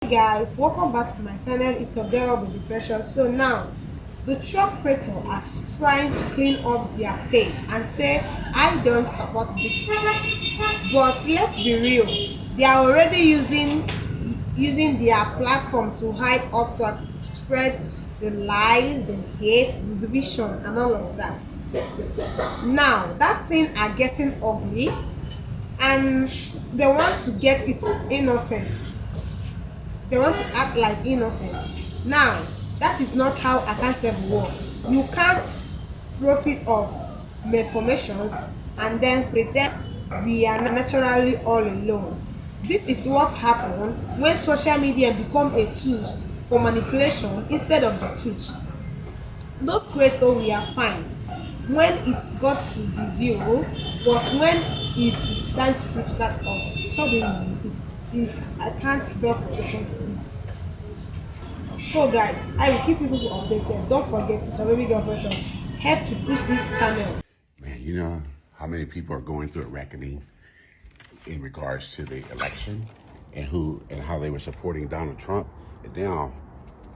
Guys, welcome back to my channel. It's your girl Baby Precious. So now the Trump creator are trying to clean up their page and say I don't support this, but let's be real, they are already using their platform to hype up, to spread the lies, the hate, the division and all of that. Now that thing are getting ugly and they want to get it innocent. They want to act like innocent. Now, that is not how accountable work. You can't profit of malformations and then pretend we are naturally all alone. This is what happens when social media become a tool for manipulation instead of the truth. Those creators we are fine when it's got to be real, but when it is time to start off, suddenly it's I can't just support this. So guys, I will keep people updated. Don't forget, it's a baby girl version. Help to push this channel. Man, you know how many people are going through a reckoning in regards to the election and how they were supporting Donald Trump, and now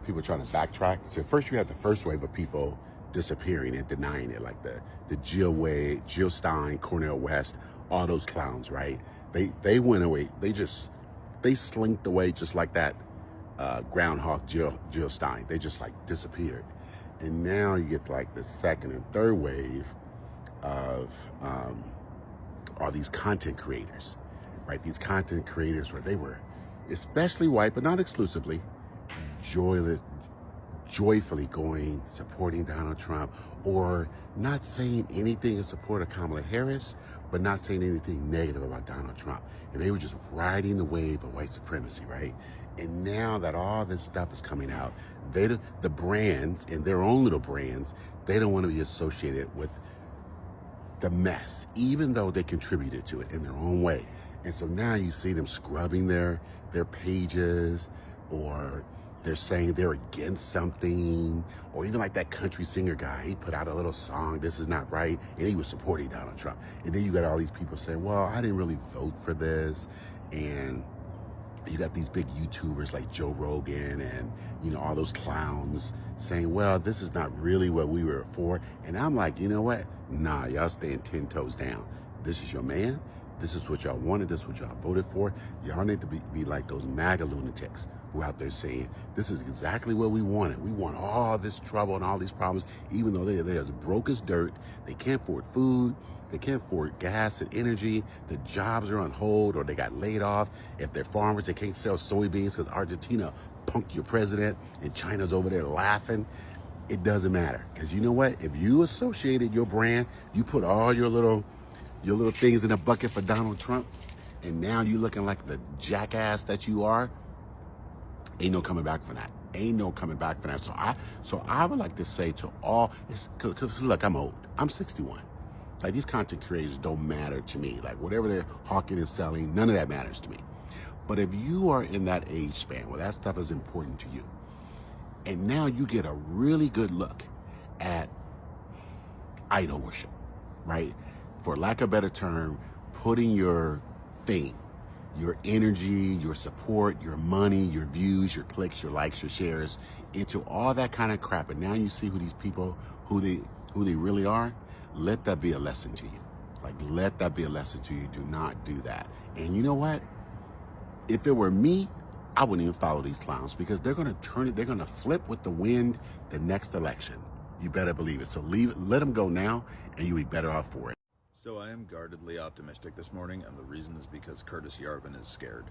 people are trying to backtrack. So first you had the first wave of people disappearing and denying it, like the Jill Wade, Jill Stein, Cornel West, all those clowns, right? They went away. They slinked away just like that groundhog Jill Stein. They just like disappeared. And now you get like the second and third wave of are these content creators, right? These content creators where they were especially white, but not exclusively, joyfully going, supporting Donald Trump, or not saying anything in support of Kamala Harris, but not saying anything negative about Donald Trump. And they were just riding the wave of white supremacy, right? And now that all this stuff is coming out, the brands, and their own little brands, they don't want to be associated with the mess, even though they contributed to it in their own way. And so now you see them scrubbing their pages, or they're saying they're against something, or even like that country singer guy, he put out a little song, "This is not right," and he was supporting Donald Trump. And then you got all these people saying, well, I didn't really vote for this. And you got these big YouTubers like Joe Rogan and, you know, all those clowns saying, well, this is not really what we were for. And I'm like, you know what? Nah, y'all staying 10 toes down. This is your man. This is what y'all wanted. This is what y'all voted for. Y'all need to be like those MAGA lunatics who are out there saying, this is exactly what we wanted. We want all this trouble and all these problems, even though they're as broke as dirt. They can't afford food. They can't afford gas and energy. The jobs are on hold, or they got laid off. If they're farmers, they can't sell soybeans because Argentina punked your president and China's over there laughing. It doesn't matter, because you know what? If you associated your brand, you put all your little things in a bucket for Donald Trump, and now you looking like the jackass that you are, ain't no coming back from that. Ain't no coming back from that. So I would like to say to all, because look, I'm old. I'm 61. Like, these content creators don't matter to me. Like, whatever they're hawking and selling, none of that matters to me. But if you are in that age span where that stuff is important to you, and now you get a really good look at idol worship, right? For lack of a better term, putting your thing, your energy, your support, your money, your views, your clicks, your likes, your shares into all that kind of crap. And now you see who these people, who they really are. Let that be a lesson to you. Like, let that be a lesson to you. Do not do that. And you know what? If it were me, I wouldn't even follow these clowns, because they're going to turn it, they're going to flip with the wind the next election. You better believe it. So let them go now, and you'll be better off for it. So I am guardedly optimistic this morning, and the reason is because Curtis Yarvin is scared.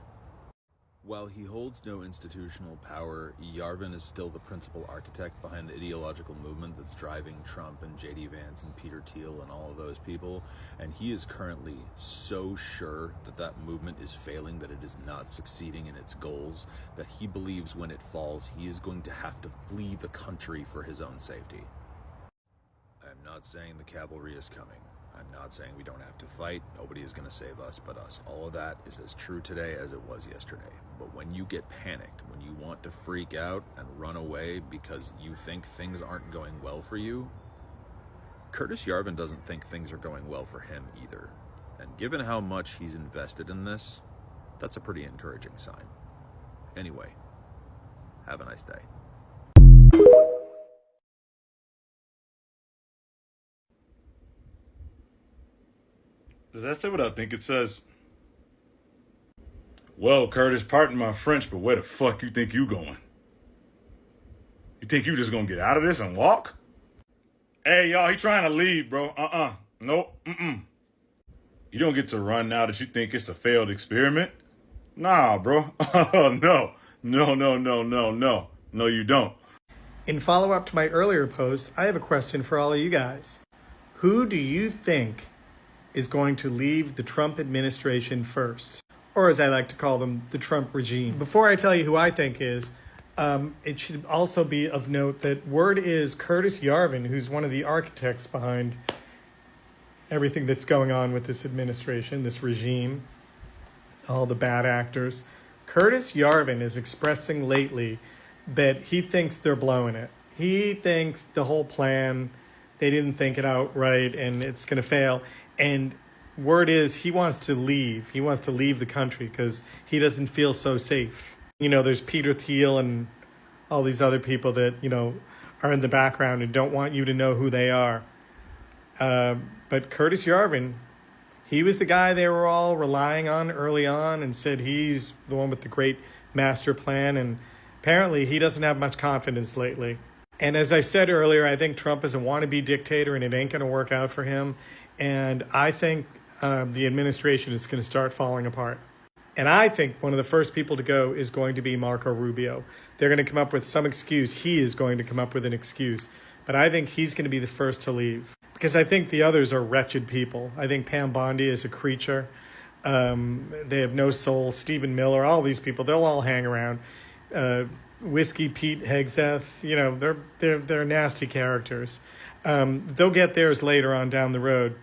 While he holds no institutional power, Yarvin is still the principal architect behind the ideological movement that's driving Trump and J.D. Vance and Peter Thiel and all of those people, and he is currently so sure that that movement is failing, that it is not succeeding in its goals, that he believes when it falls, he is going to have to flee the country for his own safety. I am not saying the cavalry is coming. I'm not saying we don't have to fight. Nobody is going to save us but us. All of that is as true today as it was yesterday. But when you get panicked, when you want to freak out and run away because you think things aren't going well for you, Curtis Yarvin doesn't think things are going well for him either. And given how much he's invested in this, that's a pretty encouraging sign. Anyway, Have a nice day. Does that say what I think it says? Well, Curtis, pardon my French, but where the fuck you think you going? You think you just gonna get out of this and walk? Hey, y'all, he trying to leave, bro. Nope. You don't get to run now that you think it's a failed experiment. Nah, bro. Oh, no. No, you don't. In follow-up to my earlier post, I have a question for all of you guys. Who do you think is going to leave the Trump administration first? Or as I like to call them, the Trump regime. Before I tell you who I think is, it should also be of note that word is Curtis Yarvin, who's one of the architects behind everything that's going on with this administration, this regime, all the bad actors. Curtis Yarvin is expressing lately that he thinks they're blowing it. He thinks the whole plan, they didn't think it out right and it's going to fail. And word is he wants to leave. He wants to leave the country because he doesn't feel so safe. You know, there's Peter Thiel and all these other people that, you know, are in the background and don't want you to know who they are. But Curtis Yarvin, he was the guy they were all relying on early on and said he's the one with the great master plan. And apparently he doesn't have much confidence lately. And as I said earlier, I think Trump is a wannabe dictator and it ain't going to work out for him. And I think the administration is going to start falling apart. And I think one of the first people to go is going to be Marco Rubio. They're going to come up with some excuse. He is going to come up with an excuse. But I think he's going to be the first to leave. Because I think the others are wretched people. I think Pam Bondi is a creature. They have no soul. Stephen Miller, all these people, they'll all hang around. Whiskey Pete Hegseth, you know, they're nasty characters. They'll get theirs later on down the road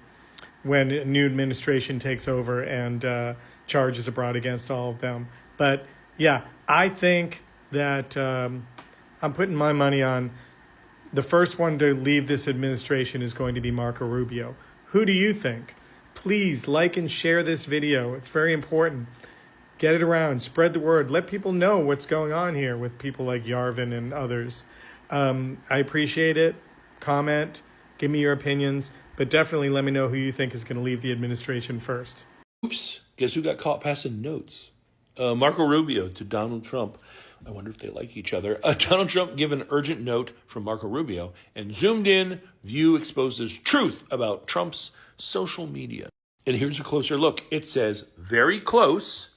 when a new administration takes over and charges are brought against all of them. But yeah, I think that I'm putting my money on the first one to leave this administration is going to be Marco Rubio. Who do you think? Please like and share this video. It's very important. Get it around. Spread the word. Let people know what's going on here with people like Yarvin and others. I appreciate it. Comment. Give me your opinions. But definitely let me know who you think is going to leave the administration first. Oops. Guess who got caught passing notes? Marco Rubio to Donald Trump. I wonder if they like each other. Donald Trump gave an urgent note from Marco Rubio and zoomed in. View exposes truth about Trump's social media. And here's a closer look. It says, very close.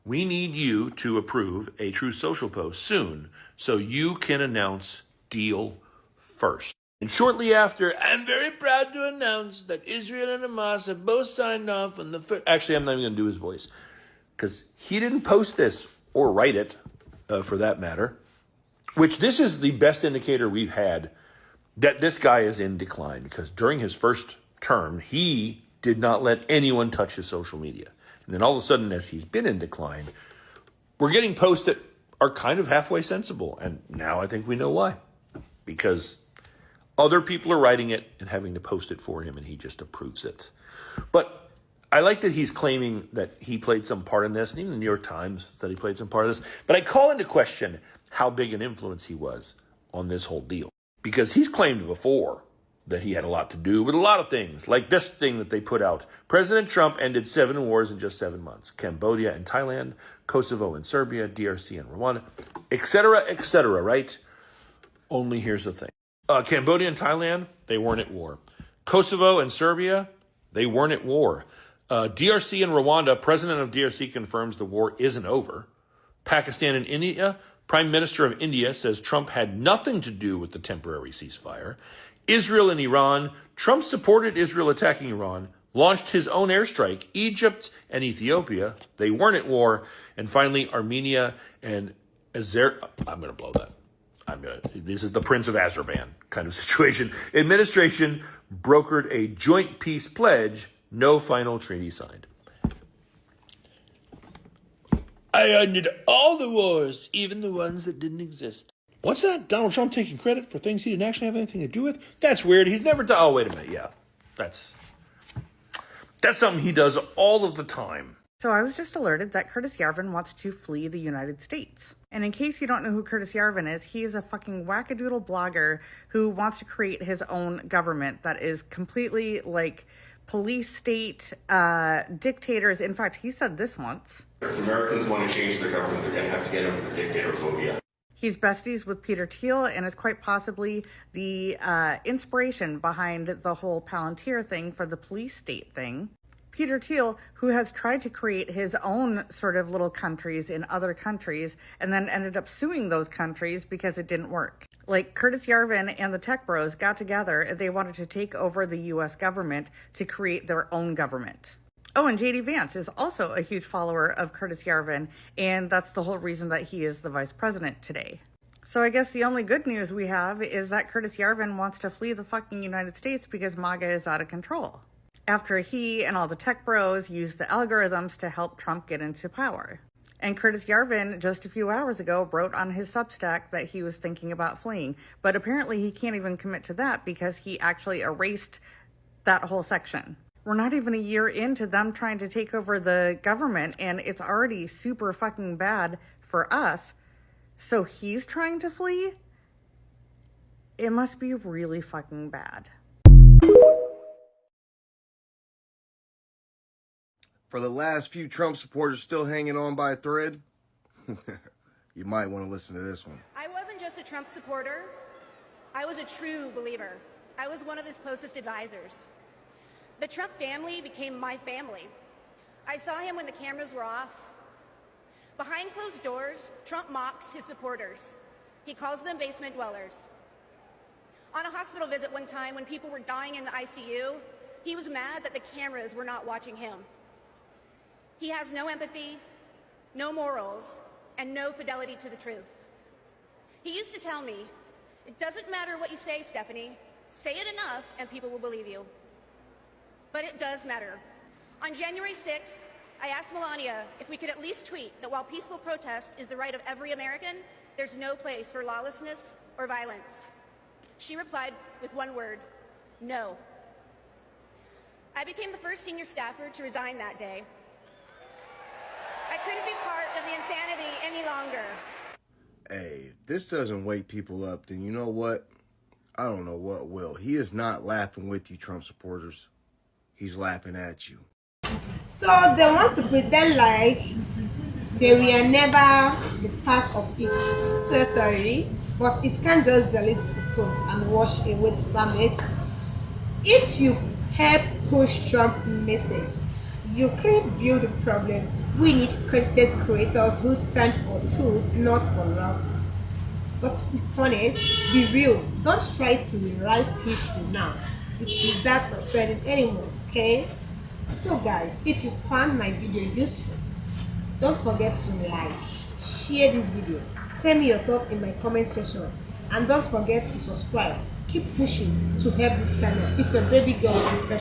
We need you to approve a Truth Social post soon so you can announce deal first. And shortly after, I'm very proud to announce that Israel and Hamas have both signed off on the first... Actually, I'm not even going to do his voice because he didn't post this or write it. For that matter, which this is the best indicator we've had that this guy is in decline because during his first term, he did not let anyone touch his social media. And then all of a sudden, as he's been in decline, we're getting posts that are kind of halfway sensible. And now I think we know why. Because other people are writing it and having to post it for him, and he just approves it. But I like that he's claiming that he played some part in this, and even the New York Times said he played some part of this. But I call into question how big an influence he was on this whole deal. Because he's claimed before that he had a lot to do with a lot of things, like this thing that they put out. President Trump ended 7 wars in just 7 months. Cambodia and Thailand, Kosovo and Serbia, DRC and Rwanda, etc., right? Only here's the thing. Cambodia and Thailand, they weren't at war. Kosovo and Serbia, they weren't at war. DRC and Rwanda, president of DRC confirms the war isn't over. Pakistan and India, Prime Minister of India says Trump had nothing to do with the temporary ceasefire. Israel and Iran, Trump supported Israel attacking Iran, launched his own airstrike. Egypt and Ethiopia, they weren't at war. And finally, Armenia and I'm going to blow that. This is the Prince of Azerbaijan kind of situation. Administration brokered a joint peace pledge. No final treaty signed. I ended all the wars, even the ones that didn't exist. What's that? Donald Trump taking credit for things he didn't actually have anything to do with? That's weird. He's never done... Oh, wait a minute. Yeah. That's something he does all of the time. So I was just alerted that Curtis Yarvin wants to flee the United States. And in case you don't know who Curtis Yarvin is, he is a fucking wackadoodle blogger who wants to create his own government that is completely like police state dictators. In fact, he said this once. If Americans want to change their government, they're going to have to get over their dictatorphobia. He's besties with Peter Thiel and is quite possibly the inspiration behind the whole Palantir thing for the police state thing. Peter Thiel, who has tried to create his own sort of little countries in other countries and then ended up suing those countries because it didn't work. Like Curtis Yarvin and the tech bros got together and they wanted to take over the US government to create their own government. Oh, and JD Vance is also a huge follower of Curtis Yarvin, and that's the whole reason that he is the vice president today. So I guess the only good news we have is that Curtis Yarvin wants to flee the fucking United States because MAGA is out of control, after he and all the tech bros used the algorithms to help Trump get into power. And Curtis Yarvin, just a few hours ago, wrote on his Substack that he was thinking about fleeing. But apparently he can't even commit to that because he actually erased that whole section. We're not even a year into them trying to take over the government, and it's already super fucking bad for us. So he's trying to flee? It must be really fucking bad. For the last few Trump supporters still hanging on by a thread, you might want to listen to this one. I wasn't just a Trump supporter. I was a true believer. I was one of his closest advisors. The Trump family became my family. I saw him when the cameras were off. Behind closed doors, Trump mocks his supporters. He calls them basement dwellers. On a hospital visit one time when people were dying in the ICU, he was mad that the cameras were not watching him. He has no empathy, no morals, and no fidelity to the truth. He used to tell me, "It doesn't matter what you say, Stephanie. Say it enough and people will believe you." But it does matter. On January 6th, I asked Melania if we could at least tweet that while peaceful protest is the right of every American, there's no place for lawlessness or violence. She replied with one word: no. I became the first senior staffer to resign that day. I couldn't be part of the insanity any longer. Hey, if this doesn't wake people up, then you know what? I don't know what will. He is not laughing with you, Trump supporters. He's laughing at you. So they want to pretend like they were never the part of it. So sorry, but it can't just delete the post and wash away the damage. If you help push Trump message, you can't build the problem. We need content creators who stand for truth, not for laughs. But to be honest, be real. Don't try to rewrite history now. It is that offending anymore, okay? So guys, if you found my video useful, don't forget to like, share this video, tell me your thoughts in my comment section, and don't forget to subscribe. Keep pushing to help this channel. It's your baby girl.